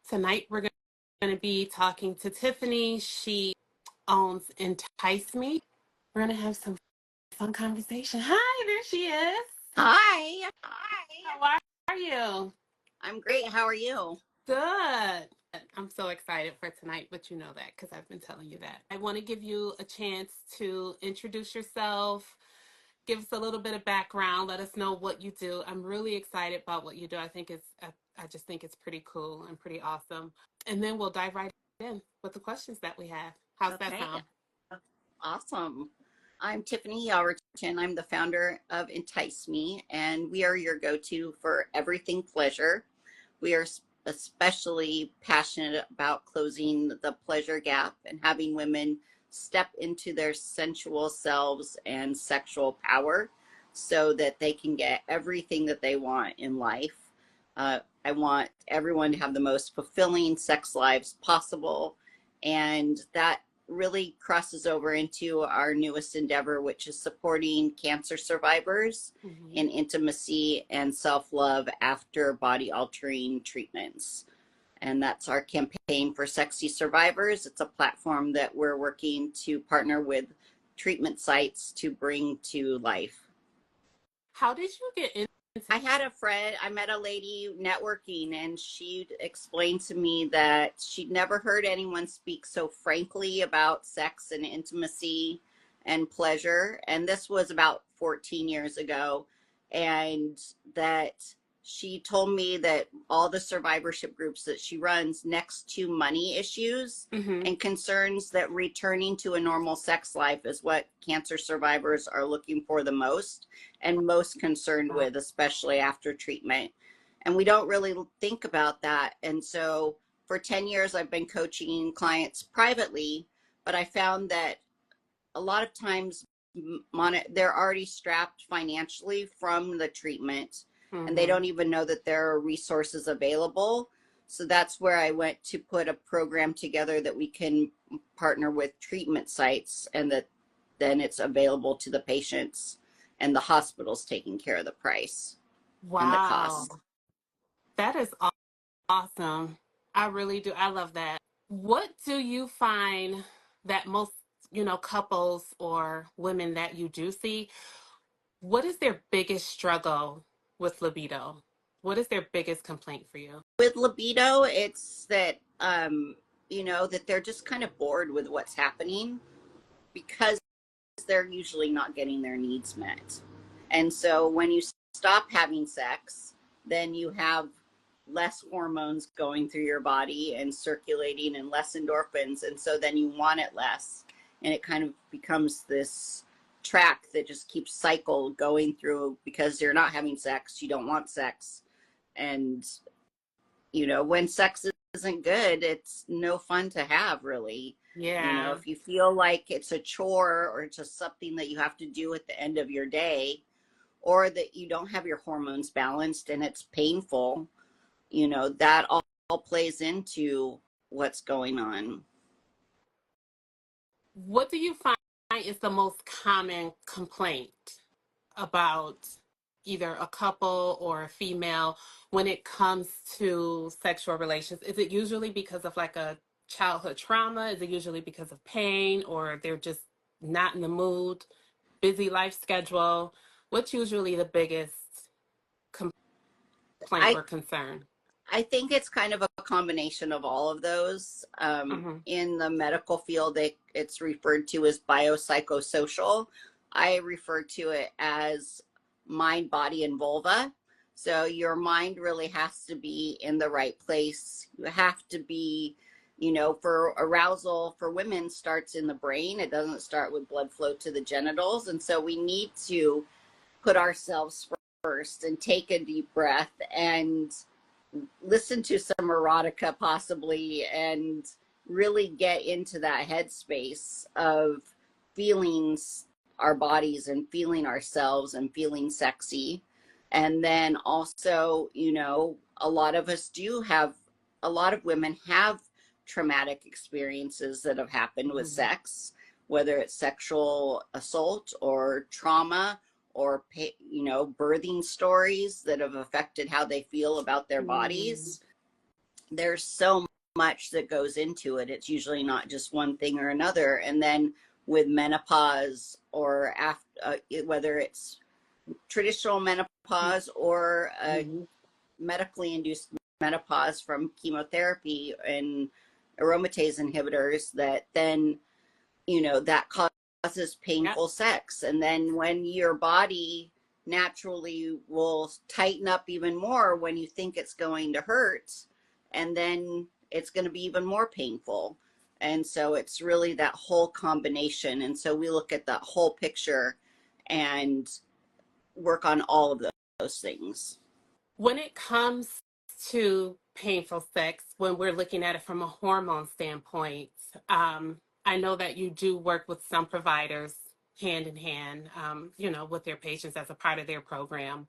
Tonight we're going to be talking to Tiffany. She owns Entice Me. We're going to have some fun conversation. Hi, there she is. Hi, How are you? I'm great. How are you? Good. I'm so excited for tonight, but you know that because I've been telling you that. I want to give you a chance to introduce yourself, give us a little bit of background, let us know what you do. I'm really excited about what you do. I just think it's pretty cool and pretty awesome. And then we'll dive right in with the questions that we have. How's that Okay, sound? awesome. I'm Tiffany Yalverton. I'm the founder of Entice Me, and we are your go-to for everything pleasure. We are especially passionate about closing the pleasure gap and having women step into their sensual selves and sexual power so that they can get everything that they want in life. I want everyone to have the most fulfilling sex lives possible, and that really crosses over into our newest endeavor, which is supporting cancer survivors Mm-hmm. in intimacy and self-love after body-altering treatments. And that's our campaign for Sexy Survivors. It's a platform that we're working to partner with treatment sites to bring to life. How did you get into I had a friend, I met a lady networking, and she explained to me that she'd never heard anyone speak so frankly about sex and intimacy and pleasure. And this was about 14 years ago. And that she told me that all the survivorship groups that she runs, next to money issues mm-hmm. and concerns, that returning to a normal sex life is what cancer survivors are looking for the most and most concerned with, especially after treatment. And we don't really think about that. And so for 10 years, I've been coaching clients privately, but I found that a lot of times they're already strapped financially from the treatment, and they Mm-hmm. don't even know that there are resources available. So that's where I went to put a program together that we can partner with treatment sites, and that then it's available to the patients, and the hospital's taking care of the price and the Wow. cost. That is awesome. I really do. I love that. What do you find that most, couples or women that you do see, what is their biggest struggle with libido? What is their biggest complaint for you? With libido, it's that that they're just kind of bored with what's happening, because they're usually not getting their needs met. And so when you stop having sex, then you have less hormones going through your body and circulating, and less endorphins. And so then you want it less. And it kind of becomes this track that just keeps cycle going through, because you're not having sex, you don't want sex. And, when sex isn't good, it's no fun to have, really. Yeah. If you feel like it's a chore or just something that you have to do at the end of your day, or that you don't have your hormones balanced and it's painful, that all plays into what's going on. What do you find is the most common complaint about either a couple or a female when it comes to sexual relations? Is it usually because of like a childhood trauma? Is it usually because of pain, or they're just not in the mood, busy life schedule? What's usually the biggest complaint I or concern? I think it's kind of a combination of all of those. Mm-hmm. In the medical field, it's referred to as biopsychosocial. I refer to it as mind, body, and vulva. So your mind really has to be in the right place. You have to be, for arousal for women starts in the brain. It doesn't start with blood flow to the genitals. And so we need to put ourselves first and take a deep breath and listen to some erotica possibly, and really get into that headspace of feeling our bodies and feeling ourselves and feeling sexy. And then also, a lot of us do have, a lot of women have traumatic experiences that have happened with Mm-hmm. sex, whether it's sexual assault or trauma, or birthing stories that have affected how they feel about their Mm-hmm. bodies. there's so much that goes into it. It's usually not just one thing or another. And then with menopause, or after, whether it's traditional menopause or Mm-hmm. medically induced menopause from chemotherapy and aromatase inhibitors, that then, that causes Yep. painful sex. And then when your body naturally will tighten up even more when you think it's going to hurt, and then it's going to be even more painful. And so it's really that whole combination. And so we look at that whole picture and work on all of those things. When it comes to painful sex, when we're looking at it from a hormone standpoint, I know that you do work with some providers hand in hand, with their patients as a part of their program.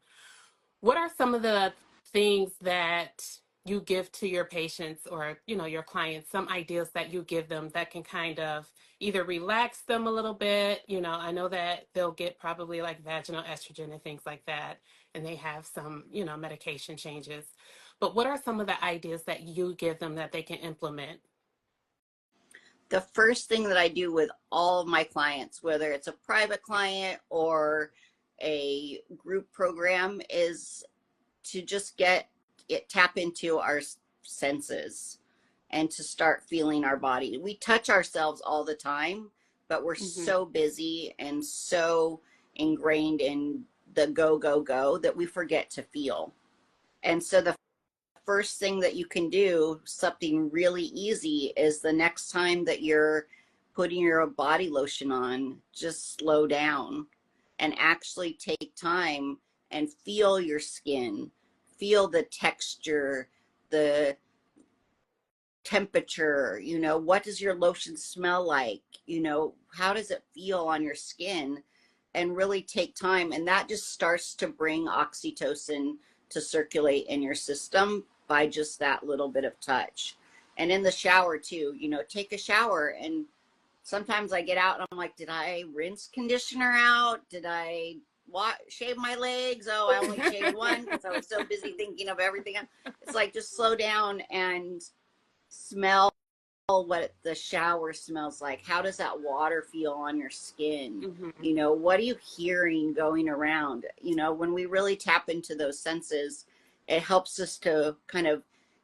What are some of the things that you give to your patients or, your clients, some ideas that you give them that can kind of either relax them a little bit? I know that they'll get probably like vaginal estrogen and things like that, and they have some, medication changes. But what are some of the ideas that you give them that they can implement? The first thing that I do with all of my clients, whether it's a private client or a group program, is to just tap into our senses and to start feeling our body. We touch ourselves all the time, but we're Hmm. so busy and so ingrained in the go, go, go that we forget to feel. And so the first thing that you can do, something really easy, is the next time that you're putting your body lotion on, just slow down and actually take time and feel your skin, feel the texture, the temperature, what does your lotion smell like, how does it feel on your skin, and really take time. And that just starts to bring oxytocin to circulate in your system by just that little bit of touch. And in the shower too, take a shower. And sometimes I get out and I'm like, did I rinse conditioner out? Did I shave my legs? Oh, I only shaved one because I was so busy thinking of everything. It's like, just slow down and smell what the shower smells like. How does that water feel on your skin? Hmm. What are you hearing going around? When we really tap into those senses, it helps us to kind of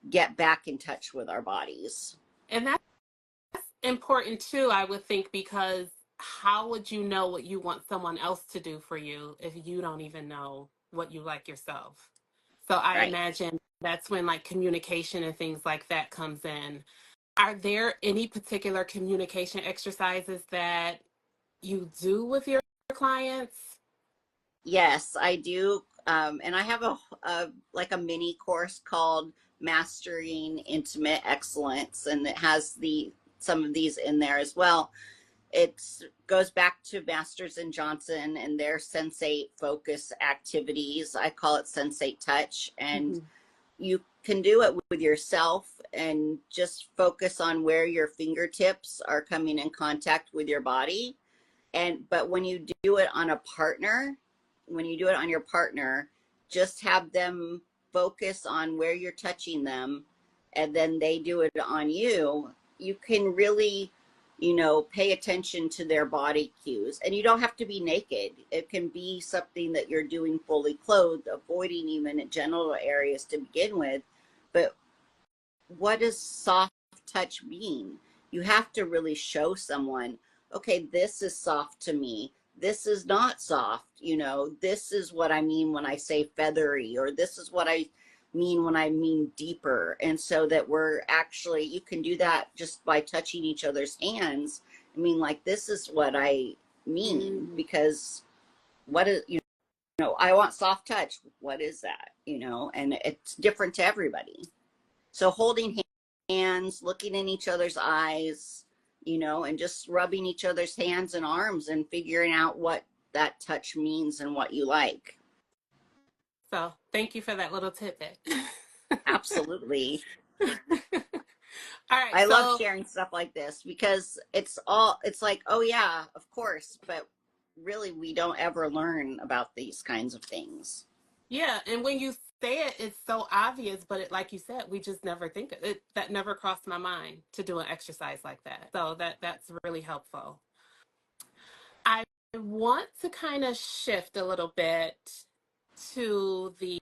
get back in touch with our bodies. And that's important too, I would think, because how would you know what you want someone else to do for you if you don't even know what you like yourself? So I Right. imagine that's when like communication and things like that comes in. Are there any particular communication exercises that you do with your clients? Yes, I do. And I have a like a mini course called Mastering Intimate Excellence, and it has the some of these in there as well. It goes back to Masters and Johnson and their sensate focus activities. I call it sensate touch. And Hmm. you can do it with yourself and just focus on where your fingertips are coming in contact with your body. But when you do it on a partner, when you do it on your partner, just have them focus on where you're touching them, and then they do it on you. You can really, pay attention to their body cues. And you don't have to be naked. It can be something that you're doing fully clothed, avoiding even genital areas to begin with. But what does soft touch mean? You have to really show someone, okay, this is soft to me. This is not soft. This is what I mean when I say feathery, or this is what I mean when I mean deeper. And so that we're actually, you can do that just by touching each other's hands. I mean, like, this is what I mean, Mm. because what is, I want soft touch. What is that? And it's different to everybody. So holding hands, looking in each other's eyes, and just rubbing each other's hands and arms and figuring out what that touch means and what you like. So thank you for that little tidbit. Absolutely. All right, I love so sharing stuff like this because it's like, oh yeah, of course, but really we don't ever learn about these kinds of things. yeah, and when you say it, it's so obvious, but it, like you said, we just never think of it. That never crossed my mind to do an exercise like that. So that's really helpful. I want to kind of shift a little bit to the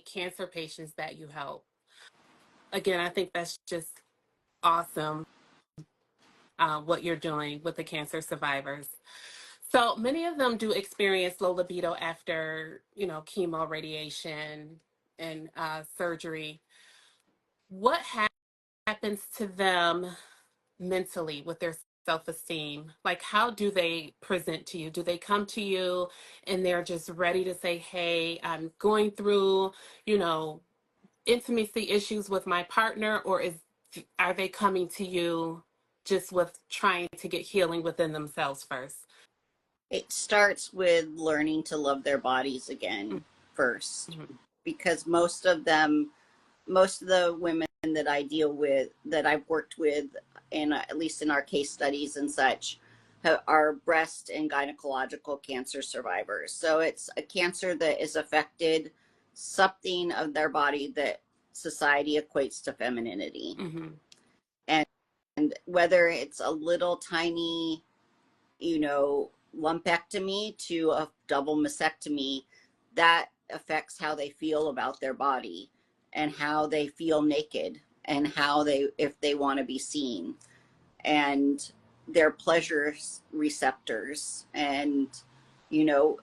cancer patients that you help. Again, I think that's just awesome, what you're doing with the cancer survivors. So many of them do experience low libido after, chemo, radiation, and surgery. What happens to them mentally with their self-esteem? Like, how do they present to you? Do they come to you and they're just ready to say, hey, I'm going through, you know, intimacy issues with my partner, or are they coming to you just with trying to get healing within themselves first? It starts with learning to love their bodies again first, Mhm. because most of the women that I deal with, that I've worked with, in at least in our case studies and such, are breast and gynecological cancer survivors. So it's a cancer that is affected something of their body that society equates to femininity. Mhm. And whether it's a little tiny, lumpectomy to a double mastectomy, that affects how they feel about their body and how they feel naked and if they want to be seen, and their pleasure receptors. And,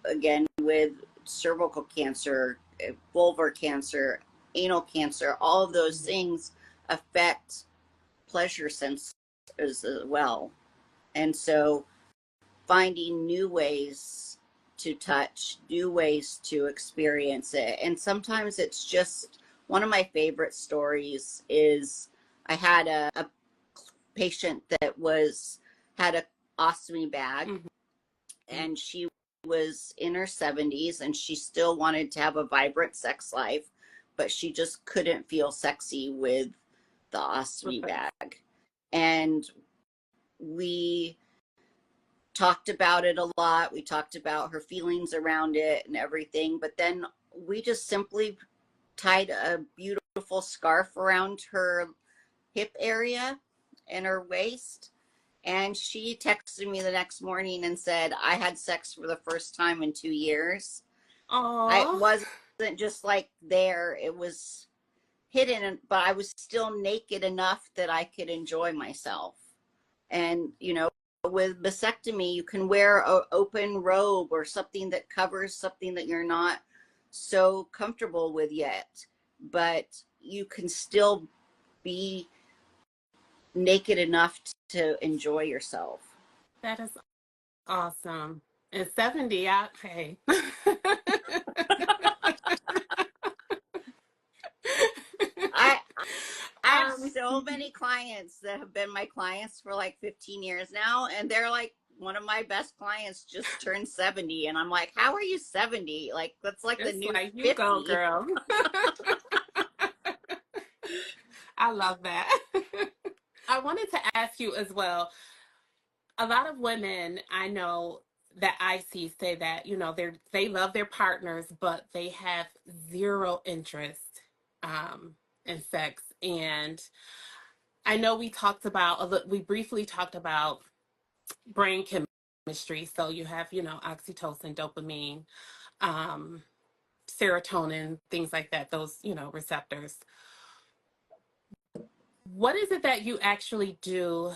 again, with cervical cancer, vulvar cancer, anal cancer, all of those Mhm. things affect pleasure sense as well. And so finding new ways to touch, new ways to experience it. And sometimes it's just one of my favorite stories is I had a patient that had a ostomy bag, Mhm. and she was in her 70s and she still wanted to have a vibrant sex life, but she just couldn't feel sexy with the ostomy Okay. bag. And we talked about it a lot. We talked about her feelings around it and everything. But then we just simply tied a beautiful scarf around her hip area and her waist. And she texted me the next morning and said, I had sex for the first time in 2 years. I Aw. wasn't just like there, it was hidden, but I was still naked enough that I could enjoy myself. And, with vasectomy, you can wear an open robe or something that covers something that you're not so comfortable with yet, but you can still be naked enough to enjoy yourself. That is awesome. And 70, hey. I I have um, so many clients that have been my clients for like 15 years now, and they're like, one of my best clients just turned 70, and I'm like, how are you 70? Like, that's like the just new like you go, 50. girl. I love that. I wanted to ask you as well. A lot of women I know that I see say that, they love their partners, but they have zero interest in sex. And I know we briefly talked about brain chemistry. So you have, oxytocin, dopamine, um, serotonin, things like that, those, receptors. What is it that you actually do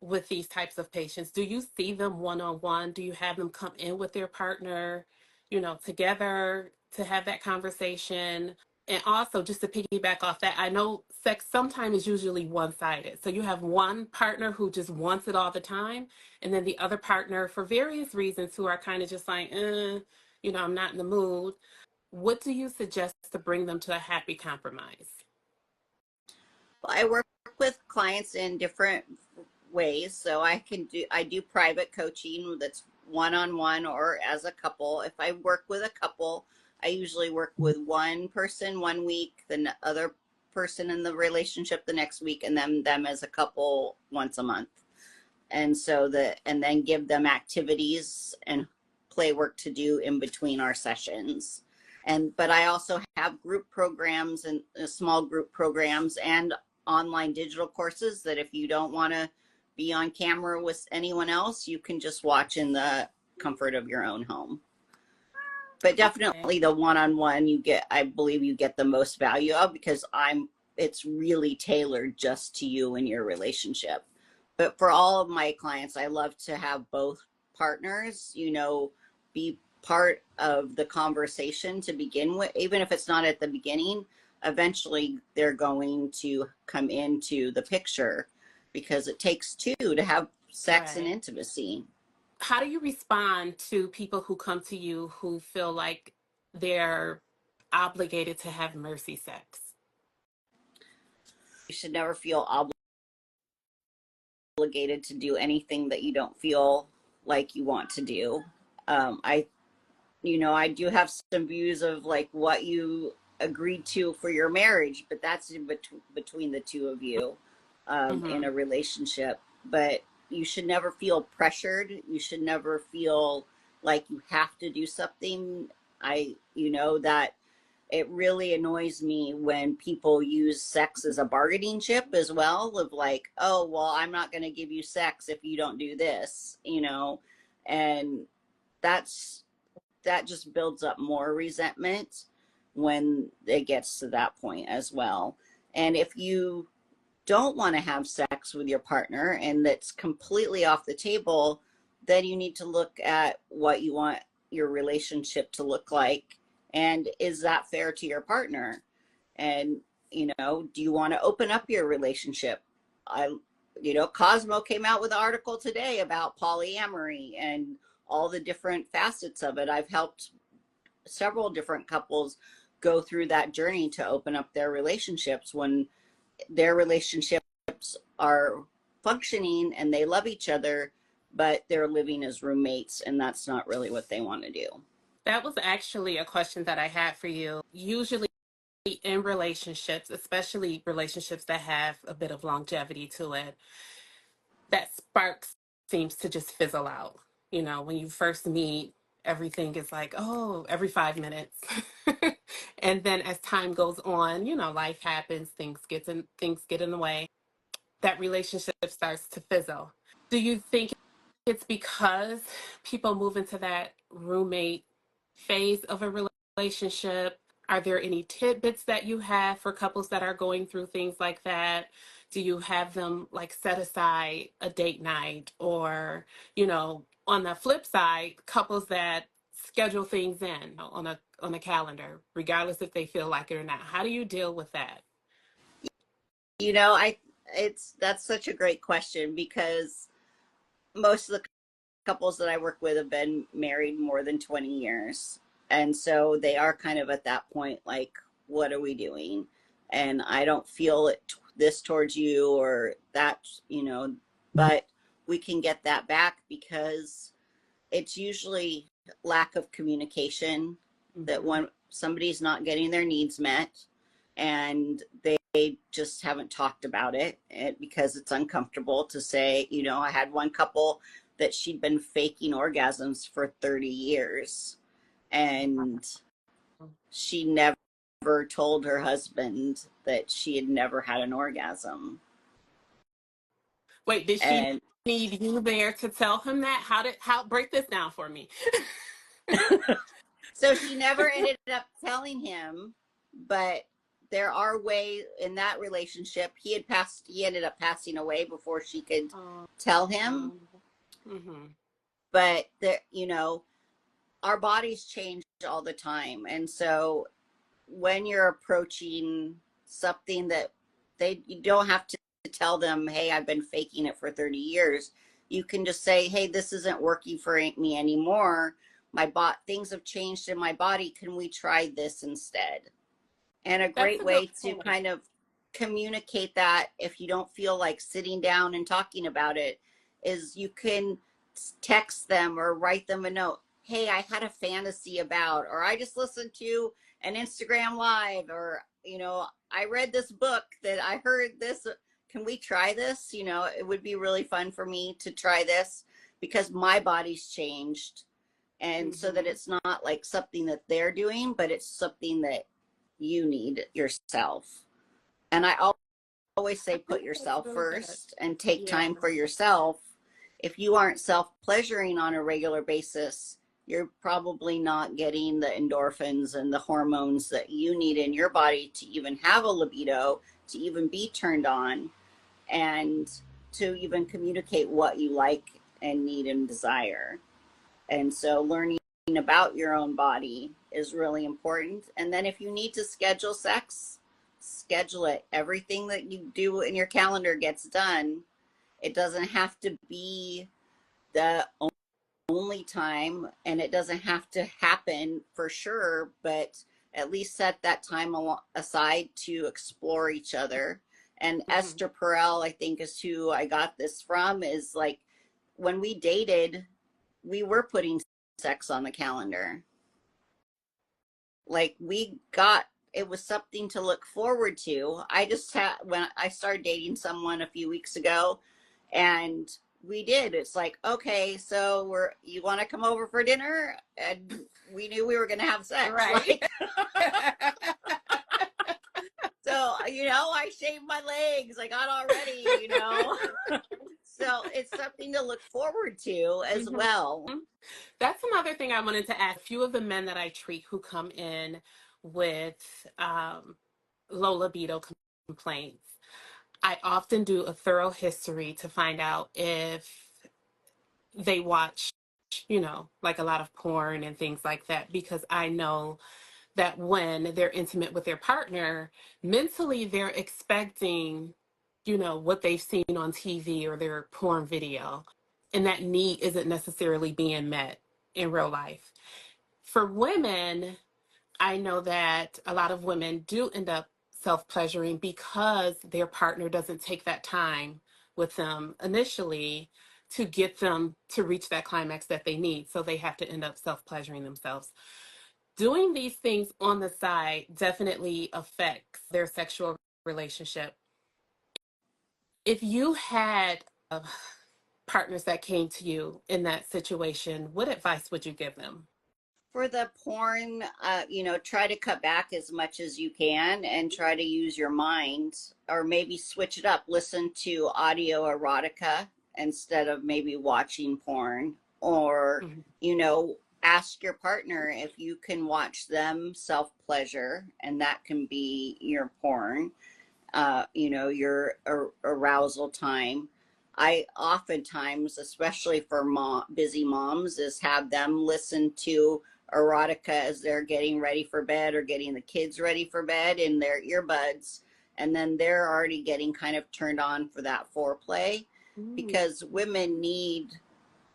with these types of patients? Do you see them one on one? Do you have them come in with their partner, together to have that conversation? And also, just to piggyback off that, I know sex sometimes is usually one sided. So you have one partner who just wants it all the time, and then the other partner, for various reasons, who are kind of just like, I'm not in the mood. What do you suggest to bring them to a happy compromise? I work with clients in different ways. So I do private coaching that's one-on-one or as a couple. If I work with a couple, I usually work with one person 1 week, the other person in the relationship the next week, and then them as a couple once a month. And then give them activities and play work to do in between our sessions. But I also have group programs and small group programs and online digital courses that if you don't want to be on camera with anyone else, you can just watch in the comfort of your own home. But Okay. definitely the one-on-one you get, I believe you get the most value of, because it's really tailored just to you and your relationship. But for all of my clients, I love to have both partners, be part of the conversation to begin with. Even if it's not at the beginning, eventually they're going to come into the picture, because it takes two to have sex and Right. intimacy. How do you respond to people who come to you who feel like they're obligated to have mercy sex? You should never feel obligated to do anything that you don't feel like you want to do. I do have some views of like what you agreed to for your marriage, but that's between the two of you, in Mm-hmm. a relationship. But you should never feel pressured. You should never feel like you have to do something. That it really annoys me when people use sex as a bargaining chip as well, of like, oh, well, I'm not going to give you sex if you don't do this, and that's that just builds up more resentment when it gets to that point as well. And if you don't want to have sex with your partner and that's completely off the table, then you need to look at what you want your relationship to look like. And is that fair to your partner? And, do you want to open up your relationship? Cosmo came out with an article today about polyamory and all the different facets of it. I've helped several different couples go through that journey to open up their relationships when their relationships are functioning and they love each other, but they're living as roommates, and that's not really what they want to do. That was actually a question that I had for you. Usually in relationships, especially relationships that have a bit of longevity to it, that spark seems to just fizzle out. When you first meet, everything is like, oh, every 5 minutes. And then as time goes on, life happens, things get in the way. That relationship starts to fizzle. Do you think it's because people move into that roommate phase of a relationship? Are there any tidbits that you have for couples that are going through things like that? Do you have them like set aside a date night, or, on the flip side, couples that schedule things in on a calendar, regardless if they feel like it or not? How do you deal with that? You know, I that's such a great question, because most of the couples that I work with have been married more than 20 years. And so they are kind of at that point, like, what are we doing? And I don't feel this towards you or that, but we can get that back, because it's usually lack of communication, that Mm-hmm. when somebody's not getting their needs met and they just haven't talked about because it's uncomfortable to say. I had one couple that she'd been faking orgasms for 30 years, and she never told her husband that she had never had an orgasm. Wait, did she And need you there to tell him that? How break this down for me? so she never ended up telling him, but there are ways in that relationship. He ended up passing away before she could Um, tell him. um, mm-hmm. But our bodies change all the time. And so when you're approaching something that you don't have to tell them, hey, I've been faking it for 30 years. You can just say, hey, this isn't working for me anymore. Things have changed in my body. Can we try this instead? And a That's great a good way to point. kind of communicate that, if you don't feel like sitting down and talking about it, is you can text them or write them a note. Hey, I had a fantasy about, or I just listened to an Instagram live, or, I read this book that I heard this. Can we try this? It would be really fun for me to try this, because my body's changed. And so that Mm-hmm. it's not like something that they're doing, but it's something that you need yourself. And I always say I put think that's yourself really good. first and take Yeah. time for yourself. If you aren't self pleasuring on a regular basis, you're probably not getting the endorphins and the hormones that you need in your body to even have a libido, to even be turned on, and to even communicate what you like and need and desire. And so learning about your own body is really important. And then if you need to schedule sex, schedule it. Everything that you do in your calendar gets done. It doesn't have to be the only time, and it doesn't have to happen for sure, but at least set that time aside to explore each other. And Mm-hmm. Esther Perel, I think, is who I got this from, is like when we dated, we were putting sex on the calendar. Like we got, it was something to look forward to. I just had, when I started dating someone a few weeks ago, and we did, it's like, okay, so you want to come over for dinner? And we knew we were going to have sex. Right. Like, so, I shaved my legs. I got all ready. So it's something to look forward to as Mm-hmm. well. That's another thing I wanted to ask. A few of the men that I treat who come in with low libido complaints, I often do a thorough history to find out if they watch, like a lot of porn and things like that, because I know that when they're intimate with their partner, mentally they're expecting, what they've seen on TV or their porn video. And that need isn't necessarily being met in real life. For women, I know that a lot of women do end up self pleasuring because their partner doesn't take that time with them initially to get them to reach that climax that they need. So they have to end up self pleasuring themselves. Doing these things on the side definitely affects their sexual relationship. If you had partners that came to you in that situation, what advice would you give them? For the porn, try to cut back as much as you can and try to use your mind, or maybe switch it up. Listen to audio erotica instead of maybe watching porn, or, Mhm. ask your partner if you can watch them self pleasure, and that can be your porn, your arousal time. I oftentimes, especially for busy moms, is have them listen to erotica as they're getting ready for bed or getting the kids ready for bed in their earbuds. And then they're already getting kind of turned on for that foreplay, Mm. because women need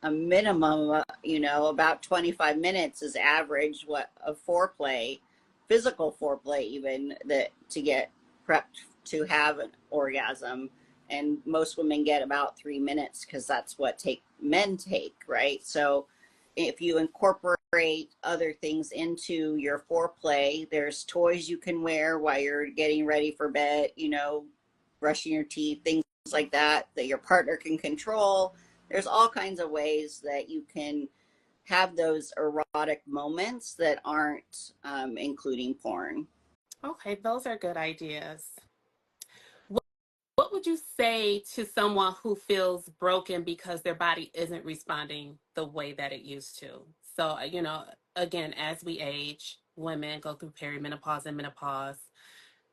a minimum, about 25 minutes is average what of foreplay, physical foreplay, even that to get prepped to have an orgasm. And most women get about 3 minutes because that's what men take, right? So if you incorporate other things into your foreplay, there's toys you can wear while you're getting ready for bed, brushing your teeth, things like that your partner can control. There's all kinds of ways that you can have those erotic moments that aren't including porn. Okay, those are good ideas. What, what would you say to someone who feels broken because their body isn't responding the way that it used to? So, again, as we age, women go through perimenopause and menopause.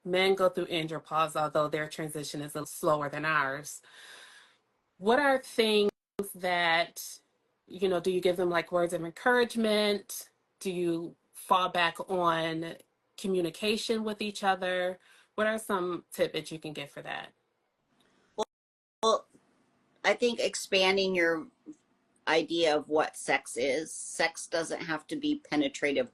Men go through andropause, although their transition is a little slower than ours. What are things that, do you give them like words of encouragement? Do you fall back on communication with each other? What are some tidbits you can give for that? Well, I think expanding your idea of what sex doesn't have to be penetrative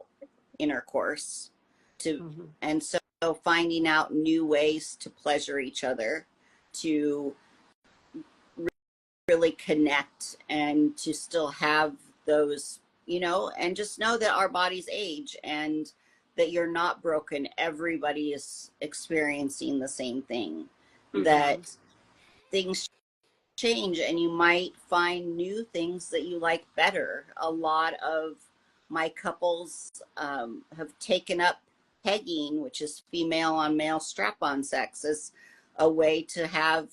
intercourse to Mm-hmm. and so finding out new ways to pleasure each other, to really connect, and to still have those, and just know that our bodies age and that you're not broken. Everybody is experiencing the same thing, Mm-hmm. that things change, and you might find new things that you like better. A lot of my couples have taken up pegging, which is female on male strap on sex, as a way to have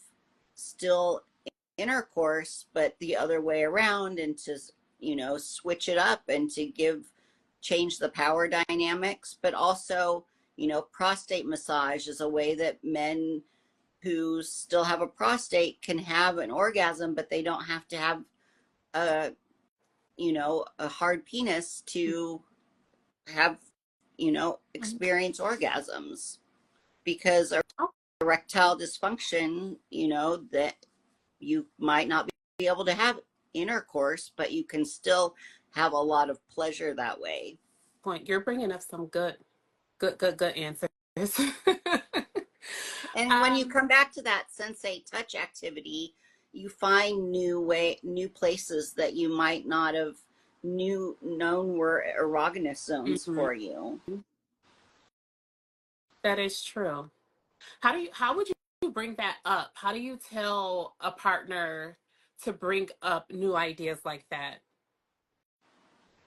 still intercourse, but the other way around, and to, switch it up and to change the power dynamics. But also, prostate massage is a way that men who still have a prostate can have an orgasm, but they don't have to have a, a hard penis to have, experience orgasms, because Oh, erectile dysfunction, that you might not be able to have intercourse, but you can still have a lot of pleasure that way. point. You're bringing up some good answers. And when you um, come back to that sensei touch activity, you find new places that you might not have known were erogenous zones mhm. for you. That is true. How would you bring that up? How do you tell a partner to bring up new ideas like that?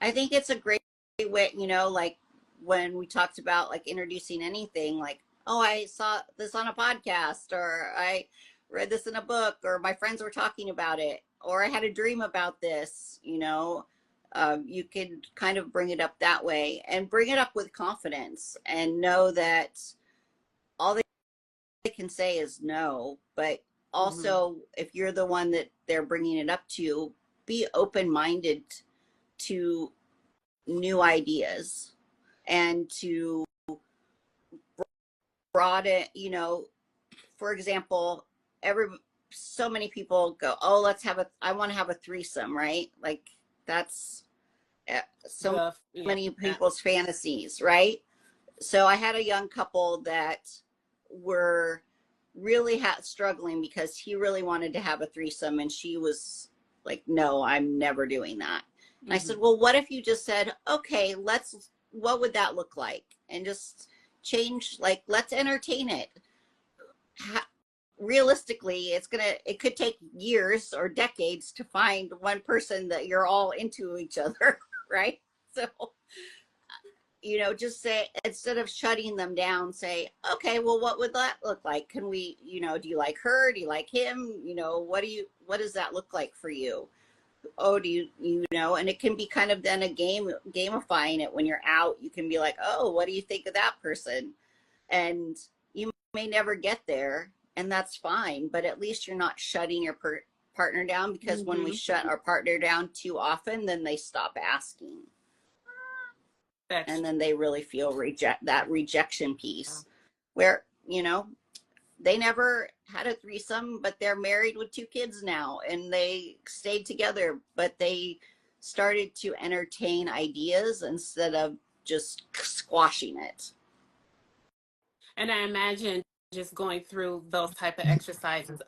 I think it's a great way, like when we talked about like introducing anything, like, oh, I saw this on a podcast, or I read this in a book, or my friends were talking about it, or I had a dream about this, you can kind of bring it up that way, and bring it up with confidence, and know that all they can say is no. But Hmm. also, if you're the one that they're bringing it up to, be open minded to new ideas, and to broaden, for example, every so many people go, oh, I want to have a threesome, right? Like, that's so Yeah. many people's fantasies, right? So I had a young couple that were really struggling, because he really wanted to have a threesome, and she was like, no, I'm never doing that. And I said, Hmm. well, what if you just said, okay, what would that look like? And just change, like, let's entertain it. Realistically, it could take years or decades to find one person that you're all into each other, right? So, just say, instead of shutting them down, say, okay, well, what would that look like? Can we, do you like her? Do you like him? What does that look like for you? Oh, and it can be kind of then a gamifying it. When you're out, you can be like, oh, what do you think of that person? And you may never get there, and that's fine, but at least you're not shutting your partner down, because when we Hmm. shut our partner down too often, then they stop asking, That's and then they really feel that rejection true. piece, where, they never had a threesome, but they're married with two kids now, and they stayed together, but they started to entertain ideas instead of just squashing it. And I imagine just going through those type of exercises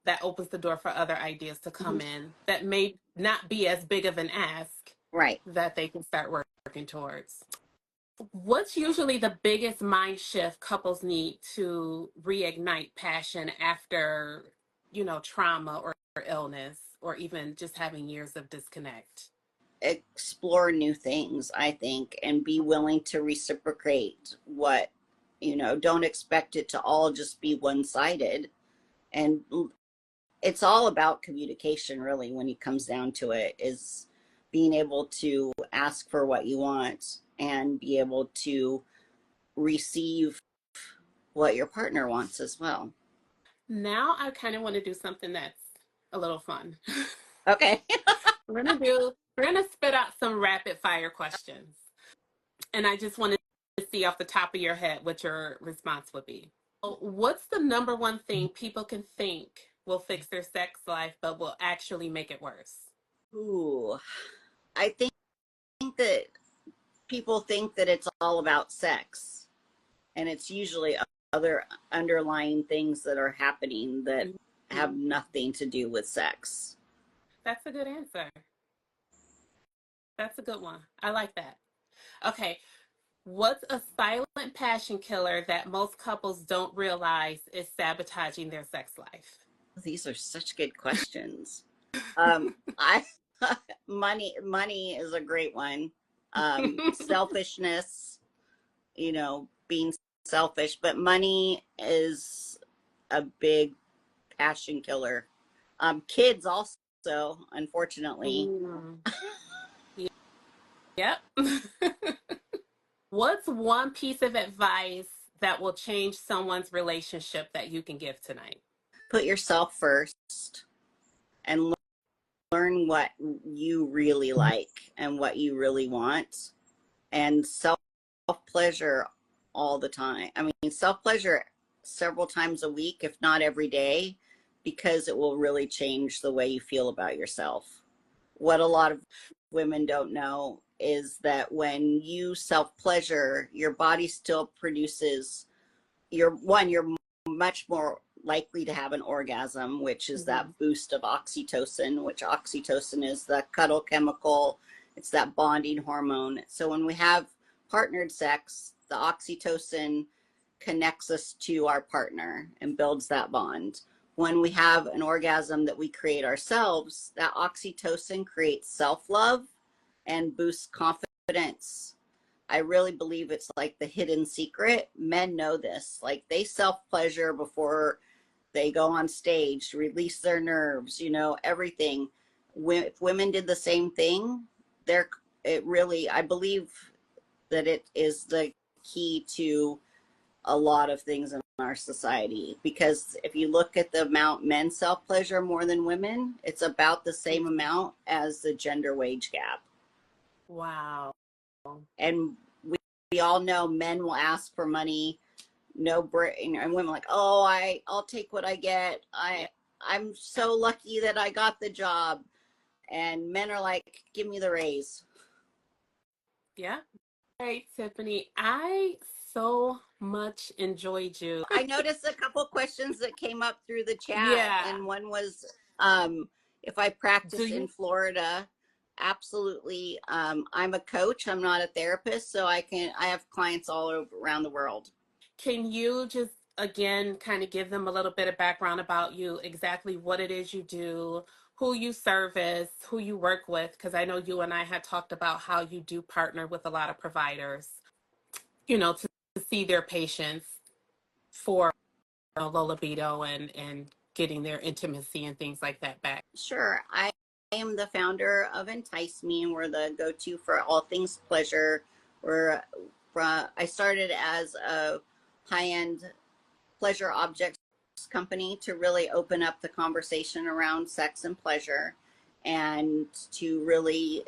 that opens the door for other ideas to Mhm. come in that may not be as big of an ask Right. that they can start working towards. What's usually the biggest mind shift couples need to reignite passion after, trauma or illness, or even just having years of disconnect? Explore new things, I think, and be willing to reciprocate what, don't expect it to all just be one sided. And it's all about communication, really, when it comes down to it, is being able to ask for what you want, and be able to receive what your partner wants as well. Now I kind of want to do something that's a little fun. Okay. We're gonna spit out some rapid fire questions. And I just wanted to see off the top of your head what your response would be. So what's the number one thing people can think will fix their sex life but will actually make it worse? Ooh, I think that people think that it's all about sex, and it's usually other underlying things that are happening that have Mhm. nothing to do with sex. That's a good answer. That's a good one. I like that. Okay. What's a silent passion killer that most couples don't realize is sabotaging their sex life? These are such good questions. I money is a great one. Selfishness, being selfish, but money is a big passion killer. Kids also, unfortunately. Mm. Yep. What's one piece of advice that will change someone's relationship that you can give tonight? Put yourself first and learn what you really like and what you really want, and self pleasure all the time. I mean, self pleasure several times a week, if not every day, because it will really change the way you feel about yourself. What a lot of women don't know is that when you self pleasure, your body still produces you're much more likely to have an orgasm, which is Mm-hmm. that boost of oxytocin, which oxytocin is the cuddle chemical. It's that bonding hormone. So when we have partnered sex, the oxytocin connects us to our partner and builds that bond. When we have an orgasm that we create ourselves, that oxytocin creates self-love and boosts confidence. I really believe it's like the hidden secret. Men know this. Like, they self pleasure before they go on stage to release their nerves, everything. If women did the same thing, it really, I believe that it is the key to a lot of things in our society. Because if you look at the amount men self pleasure more than women, it's about the same amount as the gender wage gap. Wow. And we all know men will ask for money, no break, and women like, oh, I'll take what I get. I'm so lucky that I got the job. And men are like, give me the raise. Yeah. All right, Tiffany, I so much enjoyed you. I noticed a couple questions that came up through the chat, Yeah. and one was, if I Do practice in you Florida. Absolutely. I'm a coach. I'm not a therapist, so I have clients all over around the world. Can you just again kind of give them a little bit of background about you, exactly what it is you do, who you service, who you work with? Because I know you and I had talked about how you do partner with a lot of providers, to see their patients for low libido and getting their intimacy and things like that back. Sure. I am the founder of Entice Me, and we're the go-to for all things pleasure. I started as a high-end pleasure objects company to really open up the conversation around sex and pleasure, and to really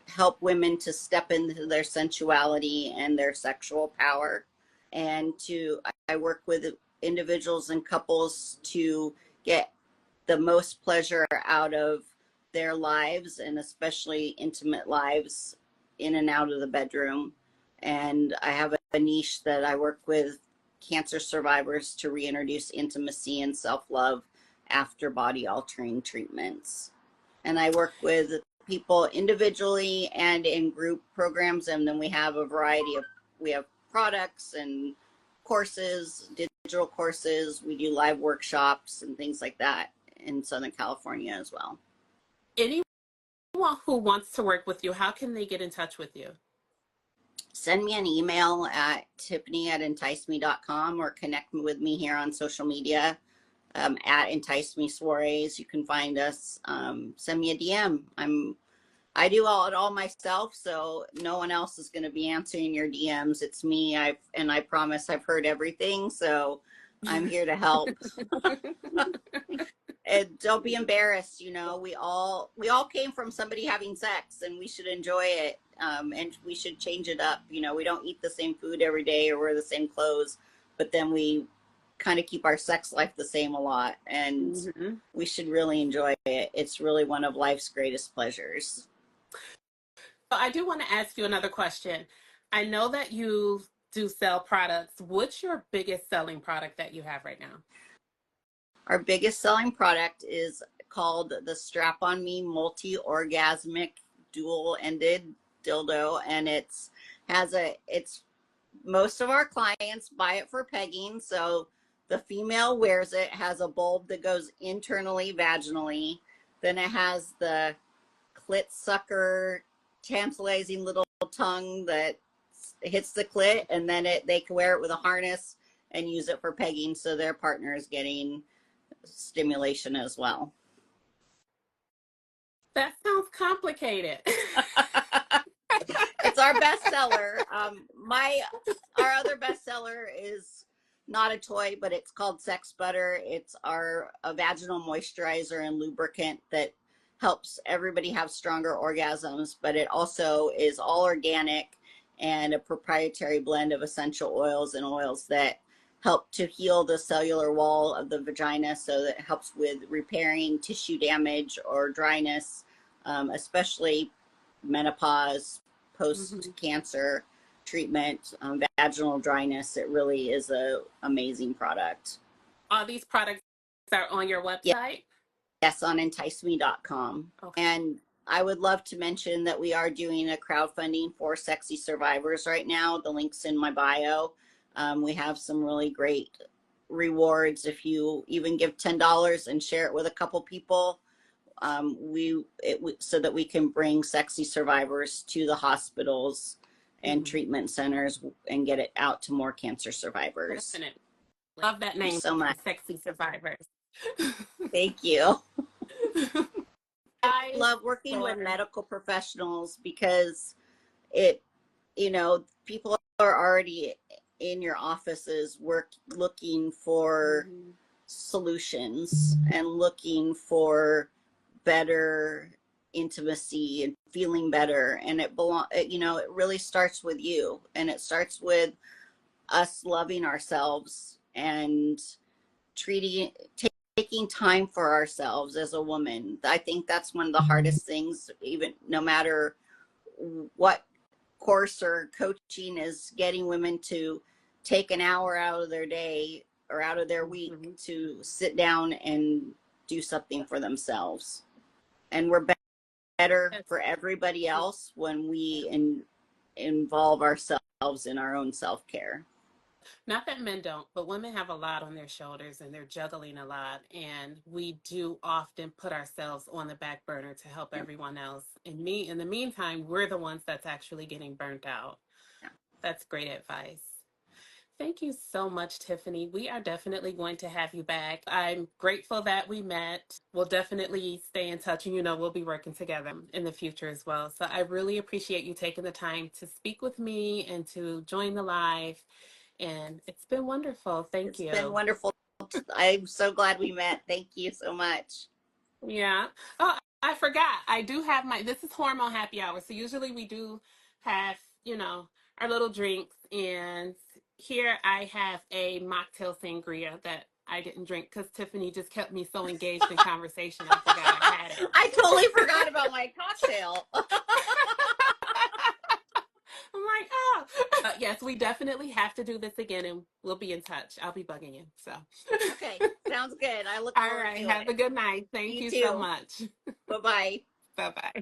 help women to step into their sensuality and their sexual power. And I work with individuals and couples to get the most pleasure out of their lives, and especially intimate lives in and out of the bedroom. And I have a niche that I work with cancer survivors to reintroduce intimacy and self-love after body altering treatments. And I work with people individually and in group programs, and then we have we have products and courses, digital courses. We do live workshops and things like that in Southern California as well. Anyone who wants to work with you, how can they get in touch with you? Send me an email at tiffany@enticeme.com, or connect with me here on social media, at Entice Me Soirees. You can find us. Send me a DM. I do it all myself, so no one else is going to be answering your DMs. It's me. I promise I've heard everything, so I'm here to help. And don't be embarrassed. We all came from somebody having sex, and we should enjoy it. And we should change it up. We don't eat the same food every day or wear the same clothes, but then we kind of keep our sex life the same a lot, and Mm-hmm. we should really enjoy it. It's really one of life's greatest pleasures. So I do want to ask you another question. I know that you do sell products. What's your biggest selling product that you have right now? Our biggest selling product is called the Strap On Me Multi-Orgasmic Dual-Ended Dildo, and it's most of our clients buy it for pegging. So The female wears it, has a bulb that goes internally vaginally. Then it has the clit sucker, tantalizing little tongue that hits the clit, and then they can wear it with a harness and use it for pegging, so their partner is getting stimulation as well. That sounds complicated. It's our bestseller. My Our other bestseller is not a toy, but it's called Sex Butter. It's our a vaginal moisturizer and lubricant that helps everybody have stronger orgasms, but it also is all organic and a proprietary blend of essential oils and oils that help to heal the cellular wall of the vagina, so that it helps with repairing tissue damage or dryness, especially menopause, post Mhm. cancer treatment, vaginal dryness. It really is a amazing product. All these products are on your Yeah, website? yes, on enticeme.com. Okay. And I would love to mention that we are doing a crowdfunding for sexy survivors right now. The link's in my bio. We have some really great rewards if you even give $10 and share it with a couple people. So that we can bring sexy survivors to the hospitals and Mhm. treatment centers and get it out to more cancer survivors. Definitely. Love that Thank you name, so much. Sexy Survivors. Thank you. I I love working with for medical professionals because it, people are already in your offices looking for mhm. solutions and looking for better intimacy and feeling better, and it really starts with you, and it starts with us loving ourselves and treating taking time for ourselves as a woman. I think that's one of the hardest things, even no matter what course or coaching, is getting women to take an hour out of their day or out of their week Mhm. to sit down and do something for themselves. And we're better Yes. for everybody else when involve ourselves in our own self-care. Not that men don't, but women have a lot on their shoulders and they're juggling a lot. And we do often put ourselves on the back burner to help Yeah, everyone else. In the meantime, we're the ones that's actually getting burnt out. yeah. That's great advice. Thank you so much, Tiffany. We are definitely going to have you back. I'm grateful that we met. We'll definitely stay in touch, and we'll be working together in the future as well. So I really appreciate you taking the time to speak with me and to join the live. And it's been wonderful. Thank It's been you. wonderful. I'm so glad we met. Thank you so much. Yeah. Oh, I forgot. I do have this is hormone happy hour. So usually we do have, our little drinks. And here I have a mocktail sangria that I didn't drink because Tiffany just kept me so engaged in conversation. I forgot I had it. I totally forgot about my cocktail. I'm like, oh. Yes, we definitely have to do this again and we'll be in touch. I'll be bugging you. So, Okay, sounds good. I look all forward right. to Have it. a good night. Thank You you so too. much. Bye bye. Bye bye.